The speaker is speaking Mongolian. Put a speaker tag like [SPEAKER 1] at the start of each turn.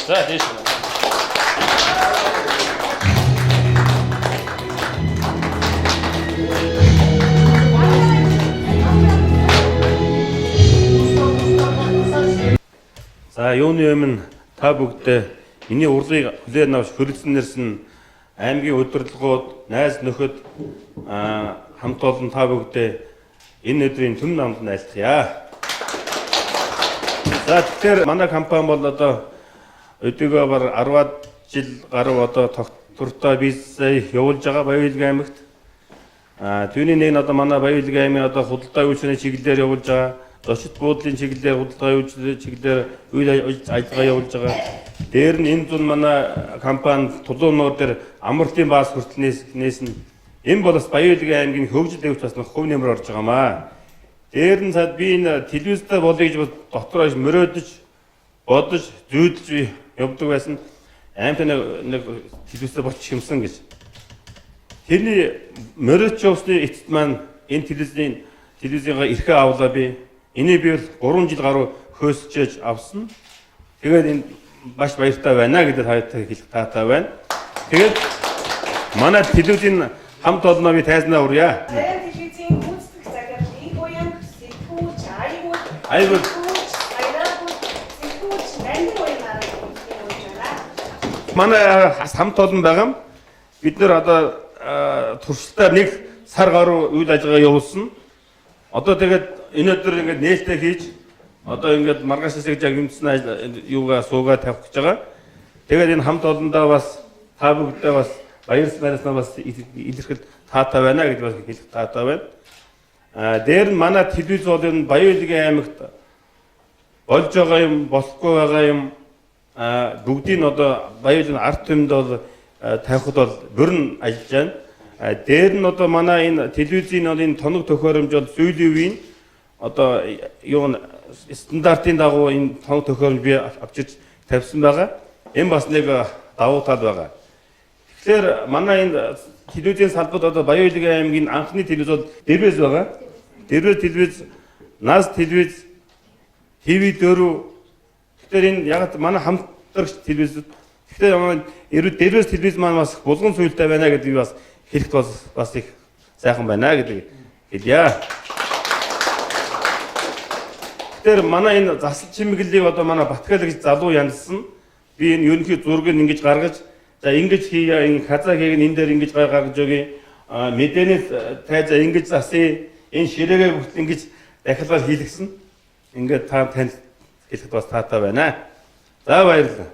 [SPEAKER 1] 자, 되시면. За юуны өмнө та бүгдээ миний урлагийг хүлээн авч хөрөлцснээрс нь аймгийн удирдлагууд, найз нөхөд хамт олон та бүгдээ энэ өдрийн түн намд айлтгая. За тэгэхээр манай компани бол одоо өдөгөө бар 10-аад жил гаруй одоо тогтвортой бизнесээ явуулж байгаа Баян-Илгийн аймагт. Түүний нэг нь одоо манай Баян-Илгийн аймгийн одоо худалдаа үйлчилгээний чиглэлээр явуулж байгаа. Зочид буудлын чиглэлээр худалдаа үйлчилгээний чиглэлээр үйл ажиллагаа явуулж байгаа. Дээр нь энэ зүүн манай компани Тулуун нуур дээр амралтын бааз хүртэл нээсэн. Энэ бол бас Баян-Илгийн аймгийн хөгжил дэвч бас хувь нэмэр орж байгаамаа. Дээр нь цаад би энэ телевизтэй болъё гэж дотроо мөрөөдөж, бодож, зүйдлж явдаг байсан. Аймтай нэг телевизтэй болчих юмсан гэж. Тэрний мөрөөж явсны эцэст маань энэ телевизийн эрхээ авлаа би. Энийг би бол 3 жил гаруй хөөсчээж авсан. Тэгээд энэ баш баяртай байна гэдэг хаятай хэлэх таатай байна. Тэгээд манай телевизийн хамт олноо би тайзнаа урья. Айгуу манай хамт олон байгаа. Бид нэр одоо туршилтаар нэг сар гаруй үйл ажиллагаа явуулсан. Одоо тэгээд энэ өдөр ингээд нээлттэй хийж одоо ингээд маргааш хэсэг яг юмцсан юугаа суугаа тавих гэж байгаа. Тэгээд энэ хамт олондоо бас та бүгдээ бас баярснааснаа бас илэрхэл таатай байна гэж бас хэлэх таатай байна. Дээр нь манай телевиз бол энэ Баян-Илгийн аймагт болж байгаа юм, болохгүй байгаа юм бүгдийг нь одоо Баян-Илгийн ард түмэнд бол тавихад бол бүрэн ажиллаж байна. Дээр нь одоо манай энэ телевизийн энэ тоног төхөөрөмж бол сүүлийн үеийн одоо юу стандартын дагуу энэ тоног төхөөрөмж би авчирч тавьсан байгаа. Энэ бас нэг давуу тал байгаа. Тэгэхээр манай энэ телевизийн салбарт одоо Баян-Илгийн аймгийн анхны телевиз бол Дэрвэз байгаа. Дэрвэз телевиз, Наз телевиз, ТV4. Тэгэхээр энэ яг манай хамтрагч телевизүүд. Тэгэхээр манай Дэрвэз телевиз маань бас булган суйлтай байна гэдэг би бас хэлэхэд бас их сайхан байна гэдэг хэлье. Тэгэхээр манай энэ засал чимэглэлийг одоо манай Батгал гэж залуу янзсан. Би энэ ерөнхий зургийг ингэж гаргаж, за ингэж хийя, энэ хазаагийг энэ дээр ингэж гаргаж өгье. Мэдээний тайзаа ингэж засъя. Энэ ширээгээ бүгд ингэж дахиалгаар хийлгсэн. Ингээд та танд хэлэхэд бас таатай байна. За баярлалаа.